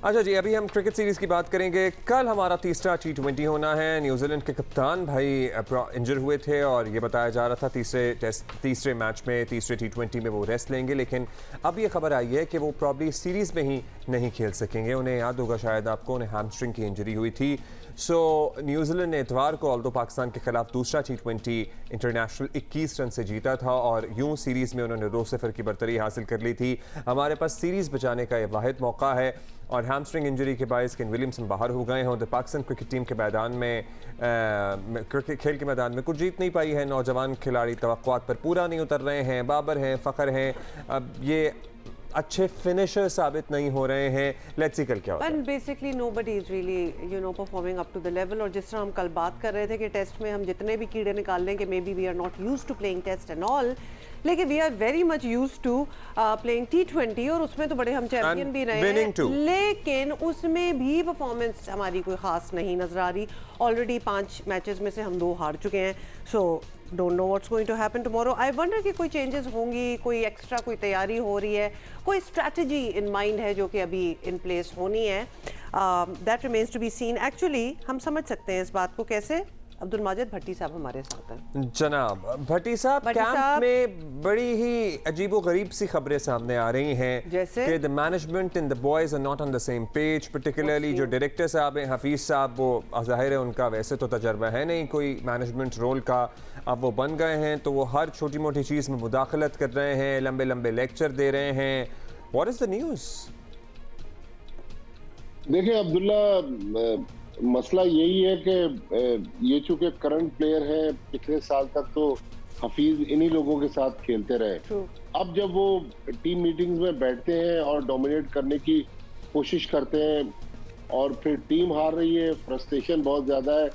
अच्छा जी, अभी हम क्रिकेट सीरीज की बात करेंगे। कल हमारा तीसरा T20 होना है। न्यूजीलैंड के कप्तान भाई इंजर हुए थे और ये बताया जा रहा था तीसरे मैच में, तीसरे T20 में वो रेस्ट लेंगे, लेकिन अब ये खबर आई है कि वो प्रॉब्ली सीरीज में ही नहीं खेल सकेंगे। उन्हें याद होगा शायद आपको, उन्हें हैमस्ट्रिंग की इंजरी हुई थी। सो न्यूजीलैंड ने इतवार को ऑल्दो पाकिस्तान के खिलाफ दूसरा T20 इंटरनेशनल 21 रन से जीता था और यूं सीरीज में उन्होंने 2-0 की बर्तरी हासिल कर ली थी। हमारे पास सीरीज बचाने का यह वाहिद मौका है और हैमस्ट्रिंग इंजरी के बायस केन विलियमसन बाहर हो गए हैं। पाकिस्तान क्रिकेट टीम के मैदान में क्रिकेट खेल के मैदान में कुछ जीत नहीं पाई है। नौजवान खिलाड़ी तवक्कुआत पर पूरा नहीं उतर रहे हैं। बाबर हैं, फ़खर हैं, अब ये अच्छे फिनिशर साबित नहीं हो रहे हैं। लेट्स सी कल क्या होता है। Basically nobody is really performing up to the level. और जिस तरह हम कल बात कर रहे थे कि टेस्ट में हम जितने भी कीड़े निकाल लें कि may be we are not used to playing test and all, लेकिन we are very much used to playing T20 और उसमें तो बड़े हम चैंपियन भी रहे हैं, लेकिन उसमें भी परफॉर्मेंस हमारी कोई खास नहीं नजर आ रही। ऑलरेडी 5 मैचेस में से हम 2 हार चुके हैं। So don't know what's going to happen tomorrow. I wonder कि कोई चेंजेस होंगी, कोई एक्स्ट्रा कोई तैयारी हो रही है, कोई स्ट्रैटेजी इन माइंड है जो कि अभी इन प्लेस होनी है। That remains to be seen. Actually हम समझ सकते हैं इस बात को कैसे। अब्दुल माजिद भट्टी साहब हमारे साथ हैं। जनाब भट्टी साहब, कैंप में बड़ी ही अजीबो-गरीब सी खबरें सामने आ रही हैं, जैसे कि the management and the boys are not on the same page. Particularly जो डायरेक्टर साहब हैं, हफीज साहब, वो ज़ाहिर है उनका वैसे तो तजर्बा है नहीं कोई मैनेजमेंट रोल का, अब वो बन गए हैं तो वो हर छोटी मोटी चीज़ में मुदाखलत कर रहे हैं, लंबे लंबे लेक्चर दे रहे हैं। What is the news? देखिए अब्दुल्ला, मसला यही है कि ये चूंकि करंट प्लेयर है, पिछले साल तक तो हफीज इन्हीं लोगों के साथ खेलते रहे। अब जब वो टीम मीटिंग्स में बैठते हैं और डोमिनेट करने की कोशिश करते हैं और फिर टीम हार रही है, फ्रस्ट्रेशन बहुत ज्यादा है,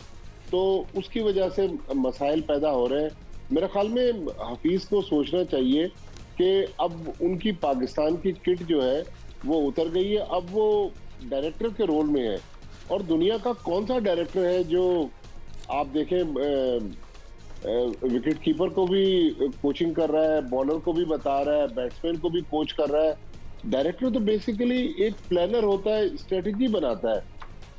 तो उसकी वजह से मसाइल पैदा हो रहे हैं। मेरे ख्याल में हफीज को सोचना चाहिए कि अब उनकी पाकिस्तान की किट जो है वो उतर गई है, अब वो डायरेक्टर के रोल में है। और दुनिया का कौन सा डायरेक्टर है जो आप देखें विकेट कीपर को भी कोचिंग कर रहा है, बॉलर को भी बता रहा है, बैट्समैन को भी कोच कर रहा है। डायरेक्टर तो बेसिकली एक प्लानर होता है, स्ट्रेटजी बनाता है।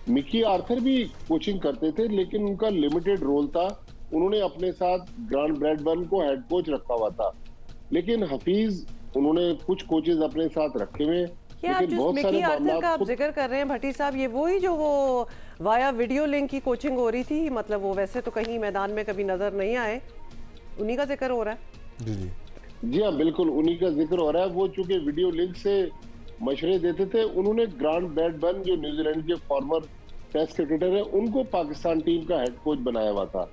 मिकी आर्थर भी कोचिंग करते थे, लेकिन उनका लिमिटेड रोल था। उन्होंने अपने साथ ग्रांट ब्रैडबर्न को हेड कोच रखा हुआ था, लेकिन हफीज उन्होंने कुछ कोचेज अपने साथ रखे हुए। क्या आप जिस मिकी आर्थर का आप जिक्र कर रहे हैं भट्टी साहब, ये वही जो वो वाया वीडियो लिंक की कोचिंग हो रही थी? मतलब वो वैसे तो कहीं मैदान में कभी नजर नहीं आए, उन्हीं का जिक्र हो रहा है? जी हाँ, बिल्कुल उन्हीं का जिक्र हो रहा है। वो चूंकि वीडियो लिंक से मशवरे देते थे, उन्होंने ग्रांट ब्रैडबर्न जो न्यूजीलैंड के फॉर्मर टेस्ट क्रिकेटर है, उनको पाकिस्तान टीम का हेड कोच बनाया हुआ था।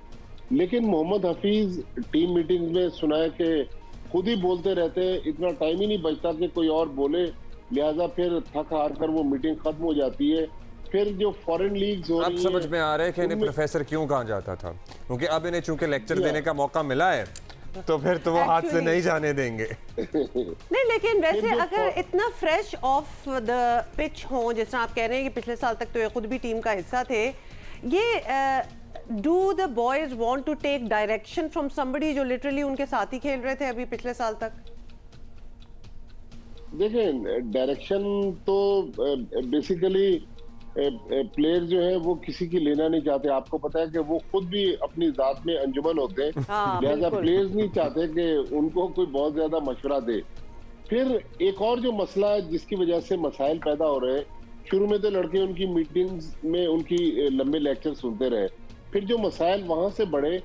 लेकिन मोहम्मद हफीज टीम मीटिंग में सुना है कि खुद ही बोलते रहते हैं, इतना टाइम ही नहीं बचता कि कोई और बोले, लिहाजा फिर थक हार कर वो मीटिंग खत्म हो जाती है। फिर जो फॉरेन लीग्स हो रही हैं, अब समझ में आ रहा है कि इन्हें प्रोफेसर क्यों कहा जाता था, क्योंकि अब इन्हें चूंकि लेक्चर देने का मौका मिला है तो फिर तो वो हाथ से नहीं जाने देंगे। नहीं, लेकिन वैसे अगर इतना फ्रेश ऑफ द पिच हो, जिस तरह आप कह रहे हैं कि पिछले साल तक तो ये खुद भी टीम का हिस्सा थे, ये do the boys want to take direction from somebody जो लिटरली उनके साथ ही खेल रहे थे अभी पिछले साल तक? देखें, डायरेक्शन तो बेसिकली प्लेयर जो है वो किसी की लेना नहीं चाहते। आपको पता है कि वो खुद भी अपनी जात में अंजुमन होते हैं, लिहाजा प्लेयर्स नहीं चाहते कि उनको कोई बहुत ज्यादा मशवरा दे। फिर एक और जो मसला है जिसकी वजह से मसाइल पैदा हो रहे हैं, शुरू में तो लड़के उनकी मीटिंग्स में उनकी लंबे लेक्चर सुनते रहे, फिर जो मसाइल वहां से बढ़े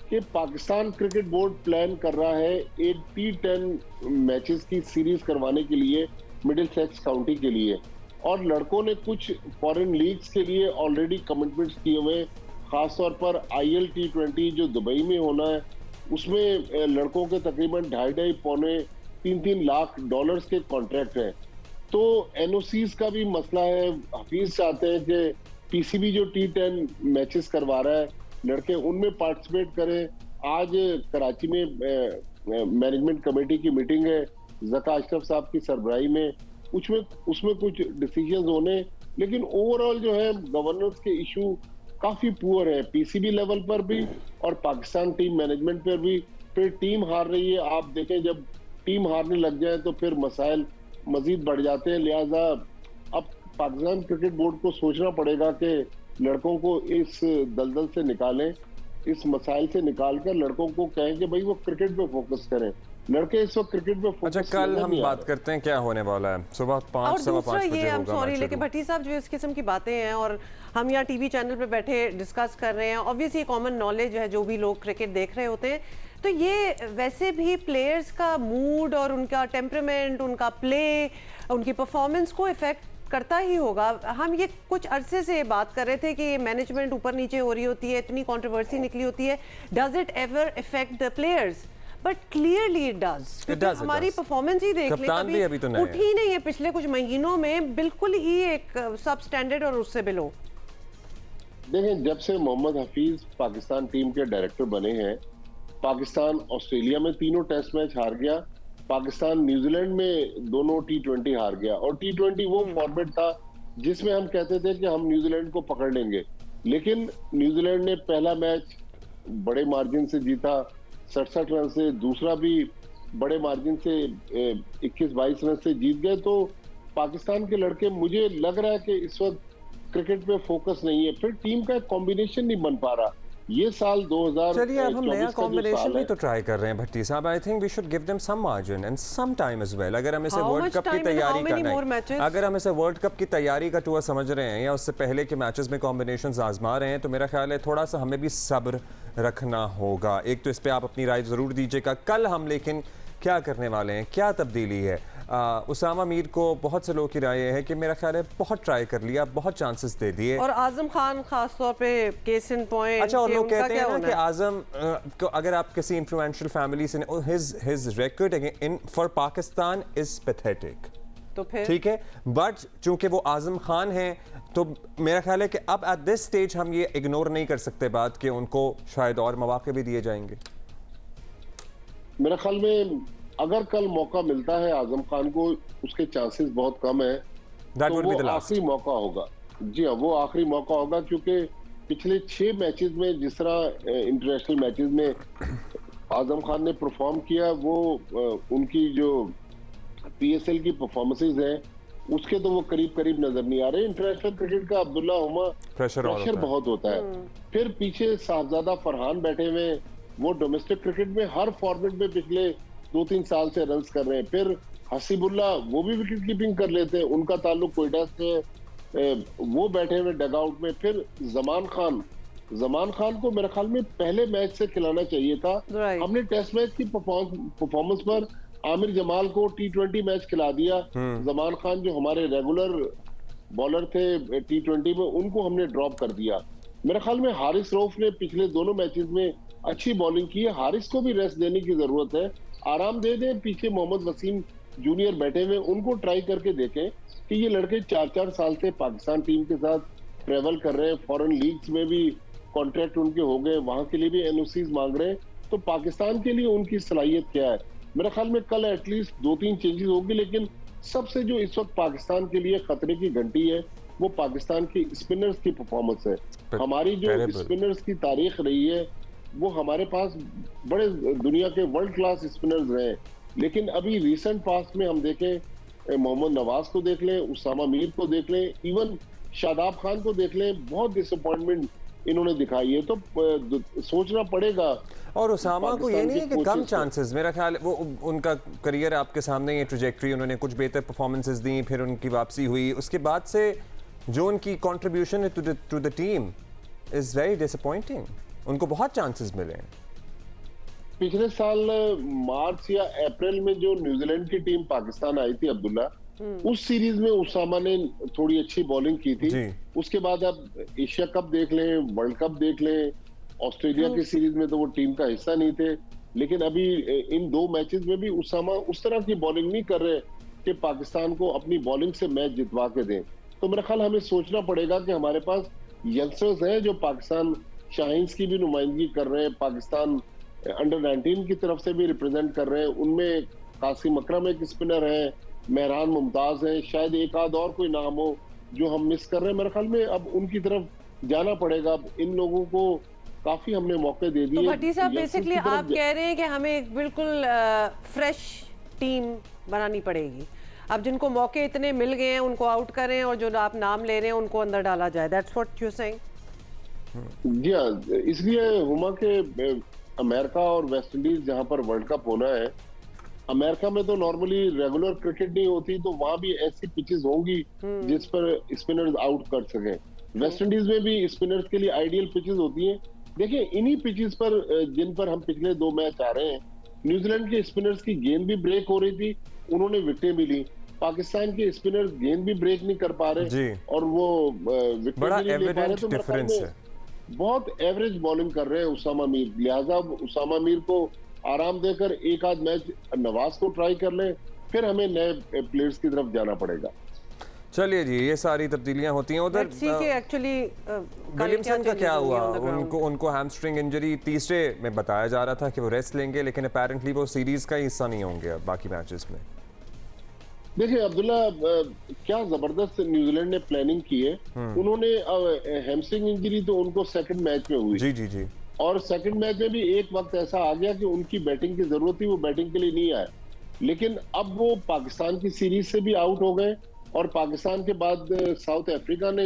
कि पाकिस्तान क्रिकेट बोर्ड प्लान कर रहा है एक T10 मैचेस की सीरीज करवाने के लिए मिडिलसेक्स काउंटी के लिए, और लड़कों ने कुछ फॉरेन लीग्स के लिए ऑलरेडी कमिटमेंट्स किए हुए। खासतौर पर IL T20 जो दुबई में होना है, उसमें लड़कों के तकरीबन 2.5 पौने 3 लाख डॉलर्स के कॉन्ट्रैक्ट हैं। तो NOCs का भी मसला है। हफीज चाहते हैं कि PCB जो T10 मैचेस करवा रहा है, लड़के उनमें पार्टिसिपेट करें। आज कराची में मैनेजमेंट कमेटी की मीटिंग है ज़का अशरफ साहब की सरबराही में, उसमें कुछ डिसीजंस होने, लेकिन ओवरऑल जो है गवर्नेंस के इशू काफी पुअर है, PCB लेवल पर भी और पाकिस्तान टीम मैनेजमेंट पर भी। फिर टीम हार रही है, आप देखें जब टीम हारने लग जाए तो फिर मसाइल मजीद बढ़ जाते हैं। लिहाजा अब पाकिस्तान क्रिकेट बोर्ड को सोचना पड़ेगा कि लड़कों को इस दलदल से निकालें, इस मसाइल से निकालकर लड़कों को कहें कि भाई वो क्रिकेट पे फोकस करें। लड़के इस वक्त क्रिकेट पे फोकस। अच्छा, कल हम बात करते हैं क्या होने वाला है। सुबह 5 सवा 5 बजे होगा। सॉरी, लेकिन भट्टी साहब जो इस किस्म की बातें हैं और हम यहाँ टीवी चैनल पे बैठे डिस्कस कर रहे हैं, ऑब्वियसली कॉमन नॉलेज है जो भी लोग क्रिकेट देख रहे होते हैं, तो ये वैसे भी प्लेयर्स का मूड और उनका टेम्परामेंट, उनका प्ले, उनकी परफॉर्मेंस को इफेक्ट करता ही होगा। हम ये कुछ अरसे से बात कर रहे थे कि मैनेजमेंट ऊपर नीचे हो रही होती है, इतनी कंट्रोवर्सी निकली होती है, does it ever effect the players? But clearly it does. हमारी परफॉर्मेंस ही देख ले, कभी अभी तो उठ ही नहीं है पिछले कुछ महीनों में, बिल्कुल ही एक सब स्टैंडर्ड और उससे बिलो। देखें, जब से मोहम्मद हफीज पाकिस्तान टीम के डायरेक्टर बने हैं, पाकिस्तान ऑस्ट्रेलिया में 3 टेस्ट मैच हार गया, पाकिस्तान न्यूजीलैंड में 2 T20 हार गया, और T20 वो फॉर्मेट था जिसमें हम कहते थे कि हम न्यूजीलैंड को पकड़ लेंगे, लेकिन न्यूजीलैंड ने पहला मैच बड़े मार्जिन से जीता 67 रन से, दूसरा भी बड़े मार्जिन से 21-22 रन से जीत गए। तो पाकिस्तान के लड़के, मुझे लग रहा है कि इस वक्त क्रिकेट पे फोकस नहीं है, फिर टीम का एक कॉम्बिनेशन नहीं बन पा रहा। ये साल 2024 चलिए अब हम नया कॉम्बिनेशन भी तो ट्राई कर रहे हैं भट्टी साहब। I think we should give them some margin and some time as well. अगर हम इसे वर्ल्ड कप की तैयारी का नहीं, अगर हम इसे वर्ल्ड कप की तैयारी का टूर समझ रहे हैं या उससे पहले के मैचेस में कॉम्बिनेशंस आजमा रहे हैं, तो मेरा ख्याल है थोड़ा सा हमें भी सब्र रखना होगा। एक तो इस पे आप अपनी राय जरूर दीजिएगा। कल हम लेकिन क्या करने वाले हैं, क्या तब्दीली है? उसामा मीर को बहुत से लोगों की राय है कि मेरा ख्याल है बहुत ट्राई कर लिया, बहुत चांसेस दे दिए, और आजम खान खास तौर पे केस इन पॉइंट। अच्छा, और लोग कहते हैं ना कि आजम को अगर आप किसी इन्फ्लुएंशियल फैमिली से, his record in for Pakistan is pathetic, तो फिर ठीक है, बट चूंकि वो आजम खान हैं, तो मेरा ख्याल है कि अब एट दिस स्टेज हम ये इग्नोर नहीं कर सकते बात कि उनको शायद और मौके भी दिए जाएंगे। मेरा ख्याल में अगर कल मौका मिलता है आजम खान को, उसके चांसेस बहुत कम है, तो वो आखिरी मौका होगा। जी हाँ, वो आखिरी मौका होगा, क्योंकि पिछले 6 मैचेस में जिस तरह इंटरनेशनल मैचेस में आजम खान ने परफॉर्म किया, वो उनकी जो PSL की परफॉर्मेंसेज हैं उसके तो वो करीब करीब नजर नहीं आ रहे। इंटरनेशनल क्रिकेट का अब्दुल्ला हुमा प्रेशर बहुत होता है। फिर पीछे साहबजादा फरहान बैठे हुए, वो डोमेस्टिक क्रिकेट में हर फॉर्मेट में पिछले 2-3 साल से रन्स कर रहे हैं। फिर हसीबुल्ला, वो भी विकेट कीपिंग कर लेते हैं, उनका ताल्लुक कोयटा से, वो बैठे हुए डगआउट में। फिर जमान खान को मेरे ख्याल में पहले मैच से खिलाना चाहिए था। हमने टेस्ट मैच की परफॉर्मेंस पर आमिर जमाल को T20 मैच खिला दिया। जमान खान जो हमारे रेगुलर बॉलर थे T20 में, उनको हमने ड्रॉप कर दिया। मेरे ख्याल में हारिस रऊफ ने पिछले 2 मैचेस में अच्छी बॉलिंग की है, हारिस को भी रेस्ट देने की जरूरत है, आराम दे दें। पीछे मोहम्मद वसीम जूनियर बैठे हुए, उनको ट्राई करके देखें कि ये लड़के 4-4 साल से पाकिस्तान टीम के साथ ट्रेवल कर रहे हैं, फॉरेन लीग्स में भी कॉन्ट्रैक्ट उनके हो गए, वहां के लिए भी NOCs मांग रहे हैं, तो पाकिस्तान के लिए उनकी सलाहियत क्या है। मेरे ख्याल में कल एटलीस्ट 2-3 चेंजेस होगी, लेकिन सबसे जो इस वक्त पाकिस्तान के लिए खतरे की घंटी है, वो पाकिस्तान की स्पिनर्स की परफॉर्मेंस है। हमारी जो स्पिनर्स की तारीख रही है, वो हमारे पास बड़े दुनिया के वर्ल्ड क्लास स्पिनर्स रहे, लेकिन अभी रिसेंट पास्ट में हम देखें, मोहम्मद नवाज को देख लें, उसामा मीर को देख लें, इवन शादाब खान को देख लें, बहुत डिसअपॉइंटमेंट इन्होंने दिखाई है। तो सोचना पड़ेगा। और उसामा को ये नहीं है कि कम चांसेस, मेरा ख्याल वो उनका करियर आपके सामने ये ट्रैजेक्टरी, उन्होंने कुछ बेहतर परफॉर्मेंसेस दी, फिर उनकी वापसी हुई, उसके बाद से जो उनकी कंट्रीब्यूशन है to the team is very disappointing. उनको बहुत चांसेस मिले हैं। पिछले साल मार्च या अप्रैल में जो न्यूजीलैंड की टीम पाकिस्तान आई थी अब्दुल्ला, उस सीरीज में उसामा ने थोड़ी अच्छी बॉलिंग की थी। उसके बाद आप एशिया कप देख लें, वर्ल्ड कप देख लें, ऑस्ट्रेलिया की सीरीज में तो वो टीम का हिस्सा नहीं थे, लेकिन अभी इन 2 मैचेस में भी उसामा उस तरह की बॉलिंग नहीं कर रहे कि पाकिस्तान को अपनी बॉलिंग से मैच जितवा के दें। तो मेरा ख्याल हमें सोचना पड़ेगा कि हमारे पास यंगस्टर्स हैं जो पाकिस्तान शाहीन्स की भी नुमाइंदगी कर रहे हैं, पाकिस्तान अंडर-19 की तरफ से भी रिप्रेजेंट कर रहे हैं। उनमें कासिम अकरम एक स्पिनर है, मेहरान मुमताज है, शायद एक आध और कोई नाम हो जो हम मिस कर रहे हैं। मेरे ख्याल में अब उनकी तरफ जाना पड़ेगा। अब इन लोगों को काफी हमने मौके दे दिए। तो भट्टी साहब, बेसिकली आप कह रहे हैं कि हमें एक बिल्कुल फ्रेश टीम बनानी पड़ेगी। अब जिनको मौके इतने मिल गए हैं उनको आउट करें और जो आप नाम ले रहे हैं उनको अंदर डाला जाए। That's what you saying? जी हाँ, इसलिए हुमा के अमेरिका और वेस्ट इंडीज जहां पर वर्ल्ड कप होना है, अमेरिका में तो नॉर्मली रेगुलर क्रिकेट नहीं होती, तो वहां भी ऐसी पिचेस होंगी जिस पर स्पिनर्स आउट कर सके। वेस्ट इंडीज में भी स्पिनर्स के लिए आइडियल पिचेस होती हैं। देखिए, इन्हीं पिचेस पर जिन पर हम पिछले 2 मैच आ रहे हैं, न्यूजीलैंड के स्पिनर्स की गेंद भी ब्रेक हो रही थी, उन्होंने विकेटें भी ली। पाकिस्तान के स्पिनर्स गेंद भी ब्रेक नहीं कर पा रहे और वो विकेट बड़ा भी नहीं ले पा रहे। तो डिफरेंस है, बहुत एवरेज बॉलिंग कर रहे हैं उसामा मीर, लिहाजा उसामा मीर को आराम देकर एक आध मैच नवाज को ट्राई कर लें, फिर हमें नए प्लेयर्स की तरफ जाना पड़ेगा। चलिए जी, ये सारी तब्दीलियां होती हैं। उधर एक्चुअली विलियमसन का क्या हुआ? उनको हैमस्ट्रिंग इंजरी, तीसरे में बताया जा रहा था कि वो रेस्ट लेंगे, लेकिन अपेरेंटली वो सीरीज का हिस्सा नहीं होंगे बाकी मैचेस में। देखिए अब्दुल्ला, क्या जबरदस्त न्यूजीलैंड ने प्लानिंग की है। उन्होंने हैमस्ट्रिंग इंजरी तो उनको सेकंड मैच में हुई, जी, और सेकंड मैच में भी एक वक्त ऐसा आ गया कि उनकी बैटिंग की जरूरत थी, वो बैटिंग के लिए नहीं आए। लेकिन अब वो पाकिस्तान की सीरीज से भी आउट हो गए और पाकिस्तान के बाद साउथ अफ्रीका ने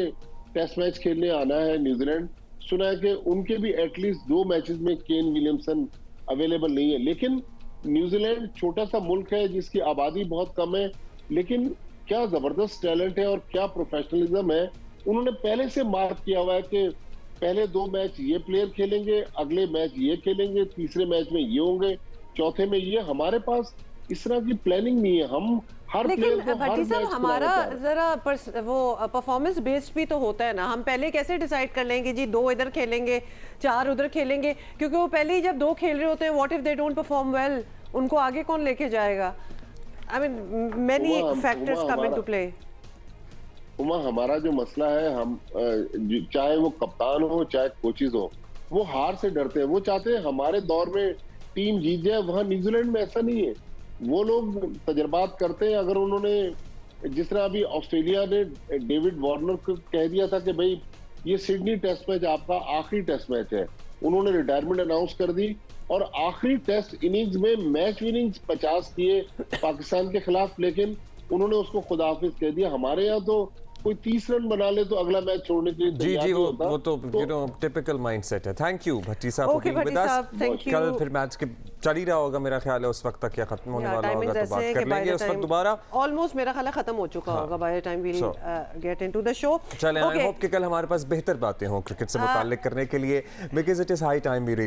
टेस्ट मैच खेलने आना है न्यूजीलैंड। सुना है कि उनके भी एटलीस्ट 2 मैचेस में केन विलियमसन अवेलेबल नहीं है। लेकिन न्यूजीलैंड छोटा सा मुल्क है जिसकी आबादी बहुत कम है, लेकिन क्या जबरदस्त टैलेंट है और क्या प्रोफेशनलिज्म है। उन्होंने पहले से मार्क किया हुआ है कि पहले 2 मैच ये प्लेयर खेलेंगे, अगले मैच ये खेलेंगे, तीसरे मैच में ये होंगे, चौथे में ये। हमारे पास इस तरह की प्लानिंग नहीं है। हम हर प्लेयर को हर मैच हमारा जरा वो परफॉर्मेंस बेस्ड भी तो होता है ना। हम पहले कैसे डिसाइड कर लेंगे जी 2 इधर खेलेंगे, 4 उधर खेलेंगे, क्योंकि वो पहले ही जब 2 खेल रहे होते हैं, what if they don't perform well, उनको आगे कौन लेके जाएगा? I mean many factors come into play. Uma, हमारा जो मसला है, हम चाहे वो कप्तान हो चाहे कोचेज हो, वो हार से डरते हैं। वो चाहते हैं हमारे दौर में टीम जीत जाए। वहां न्यूजीलैंड में ऐसा नहीं है। वो लोग तजर्बात करते हैं। अगर उन्होंने, जिस तरह अभी ऑस्ट्रेलिया ने डेविड वार्नर को कह दिया था कि भाई ये सिडनी टेस्ट मैच आपका आखिरी टेस्ट मैच है, उन्होंने रिटायरमेंट अनाउंस कर दी और आखिरी टेस्ट इनिंग्स में मैच विनिंग 50 किए पाकिस्तान के खिलाफ, लेकिन उन्होंने उसको खुदाफिज कह दिया। हमारे यहाँ तो कोई 30 रन बना ले तो अगला मैच छोड़ने के लिए जी, वो तो यू नो टिपिकल माइंडसेट है। थैंक यू भट्टी साहब फॉर बीइंग विद अस। कल फिर मैच के चल ही रहा होगा मेरा ख्याल है, उस वक्त तक या खत्म होने वाला होगा, तो बात कर लेंगे उस वक्त दोबारा। ऑलमोस्ट मेरा ख्याल है खत्म हो चुका होगा by the time we will get into the show. चलें, आई होप कि कल हमारे पास बेहतर बातें हों क्रिकेट से मुताल्लिक करने के लिए, because it is high time we really